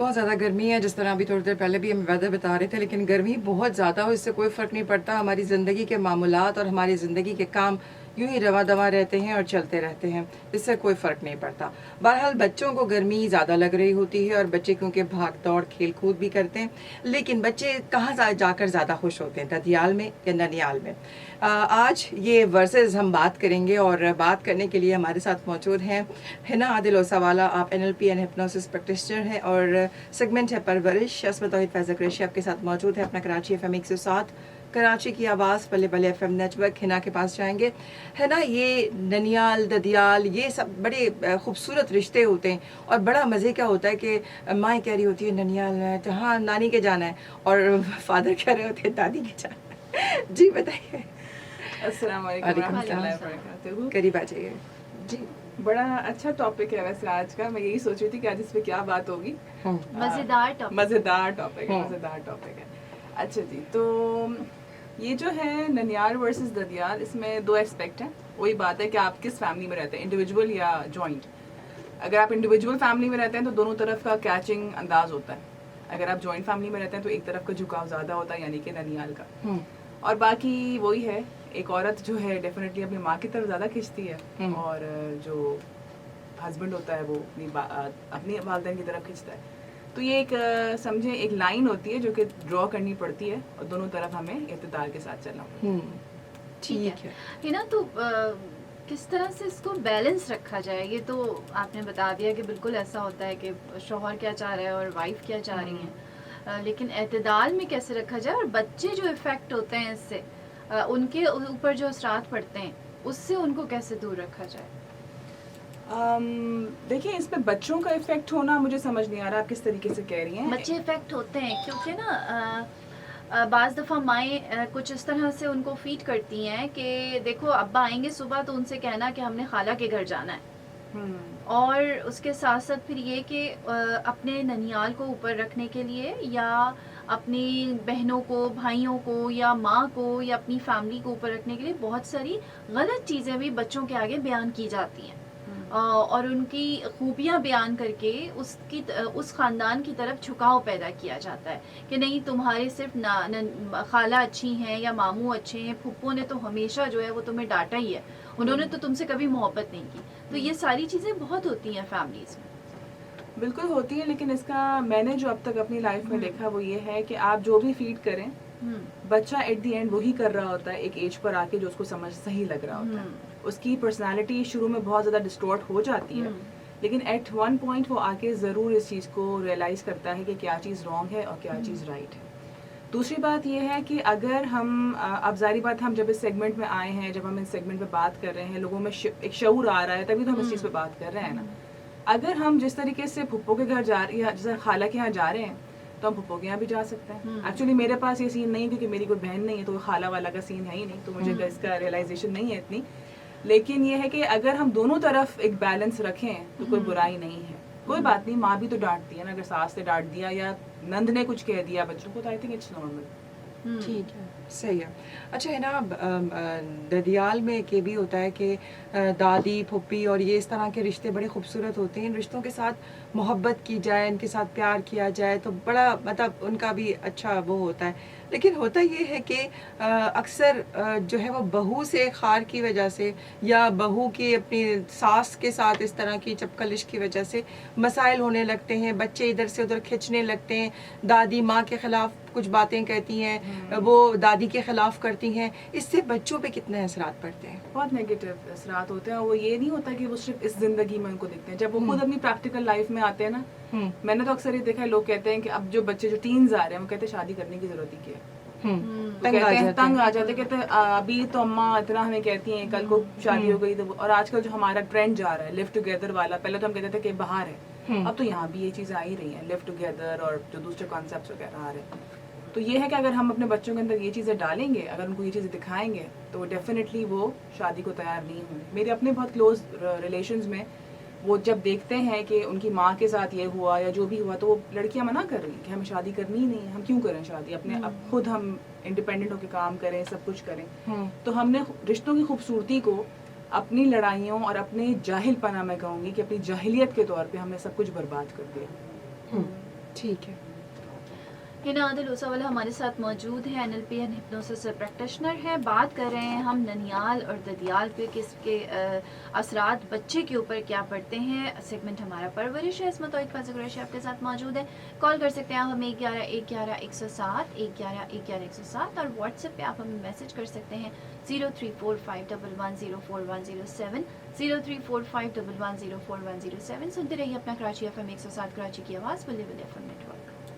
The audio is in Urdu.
بہت زیادہ گرمی ہے، جس طرح ابھی تھوڑی دیر پہلے بھی ہم ویدر بتا رہے تھے، لیکن گرمی بہت زیادہ ہو، اس سے کوئی فرق نہیں پڑتا. ہماری زندگی کے معمولات اور ہماری زندگی کے کام یوں ہی رواں دواں رہتے ہیں اور چلتے رہتے ہیں، اس سے کوئی فرق نہیں پڑتا. بہرحال بچوں کو گرمی زیادہ لگ رہی ہوتی ہے، اور بچے کیونکہ بھاگ دوڑ کھیل کود بھی کرتے ہیں، لیکن بچے کہاں جا کر زیادہ خوش ہوتے ہیں، ددیال میں یا ننیال میں؟ آج یہ ورسز ہم بات کریں گے، اور بات کرنے کے لیے ہمارے ساتھ موجود ہیں حنا عادل اوساوالا. آپ NLP اینڈ ہپنوسس پریکٹیشنر ہیں، اور سیگمنٹ ہے پرورش. عصمت توحید فیض قریشی آپ کے ساتھ موجود ہے، اپنا کراچی FM 107 کراچی کی آواز بلے بلے FM نیٹورک. حنا کے پاس جائیں گے. حنا، یہ ننیال ددیال یہ سب بڑے خوبصورت رشتے ہوتے ہیں، اور بڑا مزے کا ہوتا ہے کہ مائیں کہہ رہی ہوتی ہے ننیال میں جہاں نانی کے جانا ہے، اور فادر کہہ رہے ہوتے ہیں دادی کے جانا ہے. جی بتائیے. السلام علیکم وعلیکم ورحمۃ اللہ السلام. وبرکاتہ. قریب آ جائیے. جی بڑا اچھا ٹاپک ہے ویسے آج کا. میں یہی سوچ رہی تھی کہ آج اس پہ کیا بات ہوگی. مزیدار ٹاپک مزیدار ٹاپک ہے. اچھا جی، تو یہ جو ہے ننیال ورسز ددیال، اس میں دو ایسپیکٹ ہیں. وہی بات ہے کہ آپ کس فیملی میں رہتے ہیں، انڈیویجول یا جوائنٹ. اگر آپ انڈیویجول فیملی میں رہتے ہیں تو دونوں طرف کا کیچنگ انداز ہوتا ہے. اگر آپ جوائنٹ فیملی میں رہتے ہیں تو ایک طرف کا جھکاؤ زیادہ ہوتا ہے، یعنی کہ ننیال کا. اور باقی وہی ہے، ایک عورت جو ہے ڈیفینیٹلی اپنی ماں کی طرف زیادہ کھنچتی ہے، اور جو ہسبینڈ ہوتا ہے وہ اپنی والدین کی طرف کھنچتا ہے. تو یہ ایک سمجھیں ایک لائن ہوتی ہے جو کہ ڈرا کرنی پڑتی ہے، اور دونوں طرف ہمیں اعتدال کے ساتھ چلنا پڑتا ہے. ٹھیک ہے نا. تو کس طرح سے اس کو بیلنس رکھا جائے؟ یہ تو آپ نے بتا دیا کہ بالکل ایسا ہوتا ہے کہ شوہر کیا چاہ رہا ہے اور وائف کیا چاہ رہی ہیں، لیکن اعتدال میں کیسے رکھا جائے، اور بچے جو افیکٹ ہوتے ہیں اس سے، ان کے اوپر جو اثرات پڑتے ہیں، اس سے ان کو کیسے دور رکھا جائے؟ دیکھیں، اس پہ بچوں کا افیکٹ ہونا مجھے سمجھ نہیں آ رہا آپ کس طریقے سے کہہ رہی ہیں. بچے افیکٹ ہوتے ہیں کیونکہ نا بعض دفعہ مائیں کچھ اس طرح سے ان کو فیڈ کرتی ہیں کہ دیکھو ابا آئیں گے صبح تو ان سے کہنا کہ ہم نے خالہ کے گھر جانا ہے، اور اس کے ساتھ ساتھ پھر یہ کہ اپنے ننیال کو اوپر رکھنے کے لیے، یا اپنی بہنوں کو، بھائیوں کو، یا ماں کو، یا اپنی فیملی کو اوپر رکھنے کے لیے بہت ساری غلط چیزیں بھی بچوں کے آگے بیان کی جاتی ہیں، اور ان کی خوبیاں بیان کر کے اس خاندان کی طرف جھکاؤ پیدا کیا جاتا ہے کہ نہیں تمہارے صرف خالہ اچھی ہیں یا ماموں اچھے ہیں، پھپھو نے تو ہمیشہ جو ہے وہ تمہیں ڈانٹا ہی ہے، انہوں نے تو تم سے کبھی محبت نہیں کی. تو یہ ساری چیزیں بہت ہوتی ہیں فیملیز میں. بالکل ہوتی ہے، لیکن اس کا میں نے جو اب تک اپنی لائف میں دیکھا وہ یہ ہے کہ آپ جو بھی فیڈ کریں، بچہ ایٹ دی اینڈ وہی کر رہا ہوتا ہے ایک ایج پر آ کے جو اس کو سمجھ صحیح لگ رہا ہوتا ہے. اس کی پرسنالٹی شروع میں بہت زیادہ ڈسٹورٹ ہو جاتی ہے، لیکن ایٹ ون پوائنٹ وہ آ کے ضرور اس چیز کو ریئلائز کرتا ہے کہ کیا چیز رانگ ہے اور کیا چیز رائٹ ہے. دوسری بات یہ ہے کہ اگر ہم اب ظاہری بات ہم جب اس سیگمنٹ میں آئے ہیں، جب ہم اس سیگمنٹ پہ بات کر رہے ہیں، لوگوں میں ایک شعور آ رہا ہے، تبھی تو ہم اس چیز پہ بات کر رہے ہیں نا. اگر ہم جس طریقے سے پھپھو کے گھر جا رہے ہیں، جیسے خالہ کے یہاں جا رہے ہیں، تو ہم پھپھو کے یہاں بھی جا سکتے ہیں. ایکچولی میرے پاس یہ سین نہیں کیونکہ میری کوئی بہن نہیں ہے، تو خالہ والا کا سین ہے ہی نہیں، تو مجھے اس کا ریئلائزیشن نہیں ہے اتنی. لیکن یہ ہے کہ اگر ہم دونوں طرف ایک بیلنس رکھیں تو کوئی برائی نہیں ہے. کوئی بات نہیں، ماں بھی تو ڈانٹتی ہے نا. اگر ساس نے ڈانٹ دیا یا نند نے کچھ کہہ دیا بچوں کو، تو آئی تھنک اٹس نارمل. ٹھیک ہے، صحیح ہے. اچھا ہے نا، ددیال میں ایک یہ بھی ہوتا ہے کہ دادی پھپھی اور یہ اس طرح کے رشتے بڑے خوبصورت ہوتے ہیں. ان رشتوں کے ساتھ محبت کی جائے، ان کے ساتھ پیار کیا جائے تو بڑا مطلب ان کا بھی اچھا وہ ہوتا ہے. لیکن ہوتا یہ ہے کہ اکثر جو ہے وہ بہو سے خار کی وجہ سے، یا بہو کی اپنی ساس کے ساتھ اس طرح کی چپکلش کی وجہ سے مسائل ہونے لگتے ہیں. بچے ادھر سے ادھر کھنچنے لگتے ہیں، دادی ماں کے خلاف کچھ باتیں کہتی ہیں، وہ دادی کے خلاف کرتی ہیں. اس سے بچوں پہ کتنے اثرات پڑتے ہیں؟ بہت نیگیٹو اثرات ہوتے ہیں. وہ یہ نہیں ہوتا کہ وہ صرف اس زندگی میں ان کو دکھتے ہیں، جب وہ خود اپنی پریکٹیکل لائف میں آتے ہیں نا. میں نے تو اکثر یہ دیکھا ہے، لوگ کہتے ہیں کہ اب جو بچے جو ٹینز آ رہے ہیں وہ کہتے ہیں شادی کرنے کی ضرورت ہی کیا ہے. تنگ آ جاتے، کہتے ہیں ابھی تو اماں اتنا ہمیں کہتی ہیں، کل کو شادی ہو گئی تو. اور آج کل جو ہمارا ٹرینڈ جا رہا ہے لیو ٹوگیدر والا، پہلے تو ہم کہتے تھے کہ باہر ہے، اب تو یہاں بھی یہ چیزیں آ ہی رہی ہیں، لیو ٹوگیدر اور جو دوسرے کانسیپٹس وغیرہ آ رہے ہیں. تو یہ ہے کہ اگر ہم اپنے بچوں کے اندر یہ چیزیں ڈالیں گے، اگر ان کو یہ چیزیں دکھائیں گے، تو ڈیفینیٹلی وہ شادی کو تیار نہیں ہوں گے. میرے اپنے بہت کلوز ریلیشنز میں وہ جب دیکھتے ہیں کہ ان کی ماں کے ساتھ یہ ہوا یا جو بھی ہوا، تو وہ لڑکیاں منع کر رہی ہیں کہ ہمیں شادی کرنی ہی نہیں ہے، ہم کیوں کریں شادی، اپنے اب خود ہم انڈیپینڈنٹ ہو کے کام کریں، سب کچھ کریں. تو ہم نے رشتوں کی خوبصورتی کو اپنی لڑائیوں اور اپنے جاہل پنا، میں کہوں گی کہ اپنی جاہلیت کے طور پہ ہم نے سب کچھ برباد کر دیا. ٹھیک ہے. ہنا عادل اوساوالا ہمارے ساتھ موجود ہیں, NLP اینڈ ہپنوسس پریکٹیشنر ہیں. بات کر رہے ہیں ہم ننیال اور ددیال پہ, کس کے اثرات بچے کے اوپر کیا پڑتے ہیں. سیگمنٹ ہمارا پرورش ہے. عصمت اور اقبال قریشی آپ کے ساتھ موجود ہیں. کال کر سکتے ہیں ہم 111-111-107 111-111-107 اور واٹس ایپ پہ آپ ہمیں میسج کر سکتے ہیں 034511041070 034511041070. سنتے رہیے اپنا کراچی FM 107 کراچی کی آواز. Balle Balle FM network.